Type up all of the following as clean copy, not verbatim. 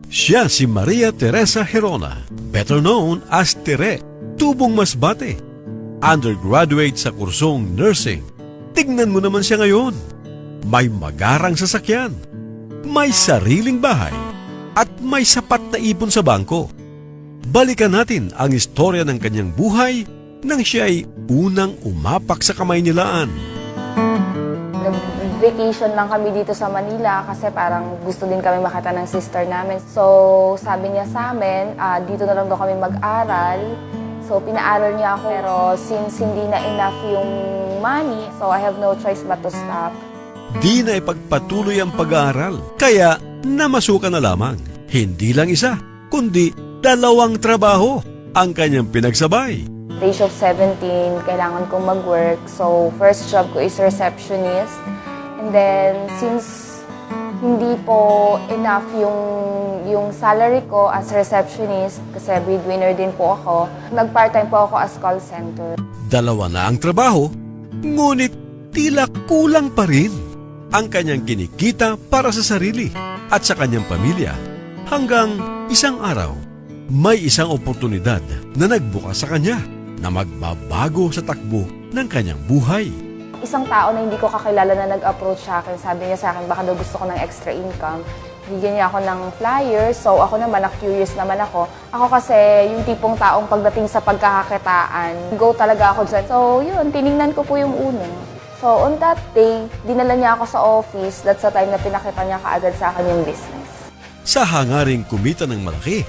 Siya si Maria Teresa Herona, better known as Tere, tubong Masbate. Undergraduate sa kursong nursing. Tignan mo naman siya ngayon. May magarang sasakyan, may sariling bahay, at may sapat na ipon sa bangko. Balikan natin ang istorya ng kanyang buhay nang siya ay unang umapak sa Kamaynilaan. Nag-vacation lang kami dito sa Manila kasi parang gusto din kami makita ng sister namin. So sabi niya sa amin, dito na lang daw kami mag-aral. So pinaaral niya ako, pero since hindi na enough yung money, so I have no choice but to stop. Di na ipagpatuloy ang pag-aaral, kaya namasukan na lamang. Hindi lang isa, kundi 2 trabaho ang kanyang pinagsabay. Age of 17, kailangan kong mag-work. So first job ko is receptionist. And then since hindi po enough yung salary ko as receptionist, kasi breadwinner din po ako, nag-part-time po ako as call center. 2 na ang trabaho, ngunit tila kulang pa rin ang kanyang kinikita para sa sarili at sa kanyang pamilya. Hanggang isang araw, may isang oportunidad na nagbukas sa kanya na magbabago sa takbo ng kanyang buhay. Isang tao na hindi ko kakilala na nag-approach sa akin, sabi niya sa akin, baka daw gusto ko ng extra income. Bigyan niya ako ng flyer, so ako naman, na-curious naman ako. Ako kasi yung tipong taong pagdating sa pagkakakitaan, go talaga ako dyan. So yun, tiningnan ko po yung uno. So on that day, dinala niya ako sa office. That's the time na pinakita niya kaagad sa akin yung business. Sa hangaring kumita ng malaki,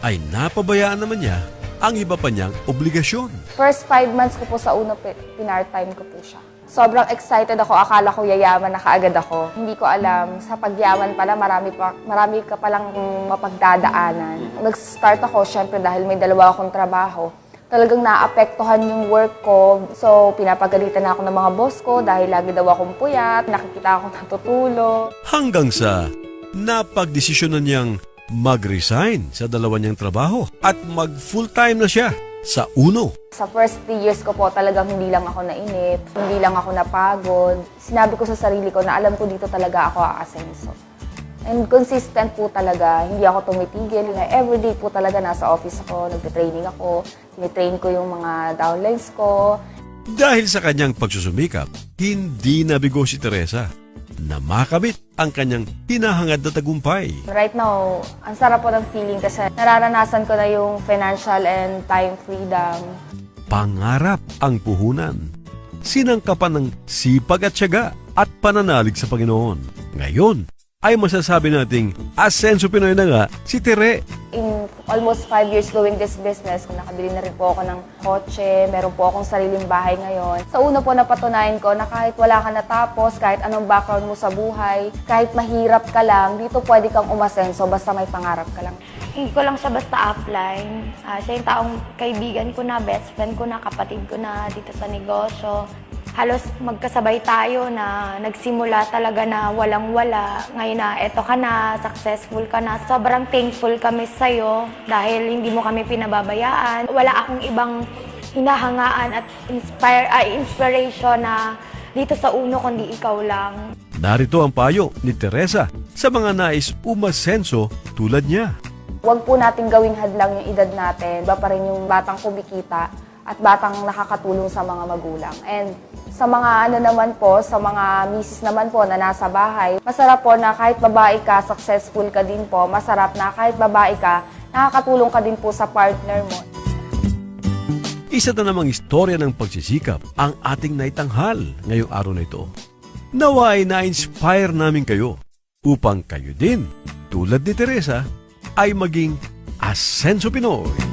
ay napabayaan naman niya ang iba pa niyang obligasyon. First 5 months ko po sa uno, pinart-time ko po siya. Sobrang excited ako, akala ko yayaman na kaagad ako. Hindi ko alam, sa pagyaman pala, marami ka palang mapagdadaanan. Nag-start ako, syempre dahil may 2 akong trabaho. Talagang naapektuhan yung work ko. So, pinapagalitan na ako ng mga boss ko dahil lagi daw akong puyat, nakikita ako natutulog. Hanggang sa napagdesisyonan niyang mag-resign sa 2 niyang trabaho at mag-full-time na siya sa uno. Sa first 3 years ko po, talagang hindi lang ako nainip, hindi lang ako napagod. Sinabi ko sa sarili ko na alam ko dito talaga ako aasenso. And consistent po talaga, hindi ako tumitigil. Everyday po talaga nasa office ako, nagte-training ako, tinitrain ko yung mga downlines ko. Dahil sa kanyang pagsusumikap, hindi nabigo si Teresa na makamit ang kanyang hinahangad na tagumpay. Right now, ang sarap po ng feeling kasi nararanasan ko na yung financial and time freedom. Pangarap ang puhunan. Sinangkapan ng sipag at tiyaga at pananalig sa Panginoon. Ngayon ay masasabi nating asenso Pinoy na nga si Tere. In almost 5 years doing this business, nakabili na rin po ako ng kotse, meron po akong sariling bahay ngayon. Sa una po napatunayan ko na kahit wala ka natapos, kahit anong background mo sa buhay, kahit mahirap ka lang, dito pwede kang umasenso basta may pangarap ka lang. Hindi ko lang siya basta offline. Siya yung taong kaibigan ko na, best friend ko na, kapatid ko na dito sa negosyo. Halos magkasabay tayo na nagsimula talaga na walang-wala. Ngayon na eto ka na, successful ka na. Sobrang thankful kami sa'yo dahil hindi mo kami pinababayaan. Wala akong ibang hinahangaan at inspiration na dito sa uno kundi ikaw lang. Narito ang payo ni Teresa sa mga nais umasenso tulad niya. Huwag po natin gawing hadlang yung edad natin. Iba pa rin yung batang kumikita at batang nakakatulong sa mga magulang. And sa mga naman po, sa mga misis naman po na nasa bahay, masarap po na kahit babae ka, successful ka din po. Masarap na kahit babae ka, nakakatulong ka din po sa partner mo. Isa na namang istorya ng pagsisikap ang ating naitanghal ngayong araw na ito. Nawa ay na-inspire namin kayo upang kayo din, tulad ni Teresa, ay maging asenso Pinoy.